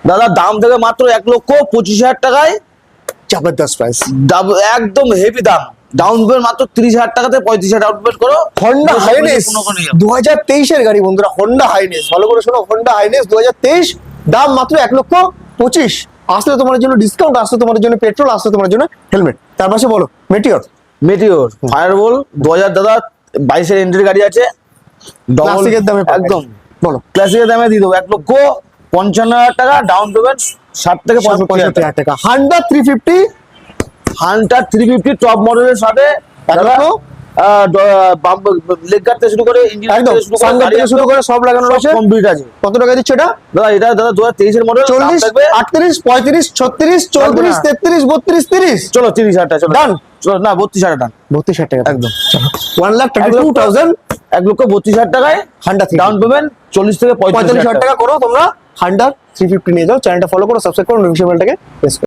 দাদা দাম থেকে মাত্র 1,25,000 টাকায় জবরদস্ত প্রাইস, একদম হেভি দাম। ডাউন পেমেন্ট মাত্র 30,000 টাকাতে 35,000 ডাউন পেমেন্ট করো। হন্ডা হাইনেস 2023 এর গাড়ি বন্ধুরা, হন্ডা হাইনেস, ভালো করে শোনো, হন্ডা হাইনেস 2023, দাম মাত্র 1,25,000। আসলে তোমার জন্য ডিসকাউন্ট, আসলে তোমার জন্য পেট্রোল, আসলে তোমার জন্য হেলমেট। তার পাশে বলো মেটিওর, মেটিওর ফায়ারবল 2000 দাদা 22 এর এন্ট্রি গাড়ি আছে, ক্লাসিকের দামে পাবে। একদম বলো ক্লাসিকের দামে দিয়ে দেবো 1,55,000 টাকা ডাউন পেমেন্ট, 60 থেকে 65,000 টাকা। টাকা। হান্ডা 350, হান্টার 350 টপ মডেলের সাথে দাদা লেগ গার্ড থেকে শুরু করে ইঞ্জিন একদম থেকে শুরু করে সানগার্ড থেকে শুরু করে সব লাগানো রয়েছে, কমপ্লিট আছে। কত টাকা দিচ্ছে এটা? দাদা এটা দাদা 2023 এর মডেল, 40, 38, 35, 36, 34, 33, 32, 30। চলো 30,000 টাকা চলো Done? চলো না 32,000 টাকা 32,000 টাকা একদম। 1,32,000 1,32,000 টাকায় হান্ডা ডাউন পেমেন্ট, 40 থেকে 45,000 টাকা করো তোমরা। হান্ডা 350 নিয়ে যাও। চ্যানেলটা ফলো করো, সাবস্ক্রাইব করো, নোটিফিকেশন বেলটাকে প্রেস করো।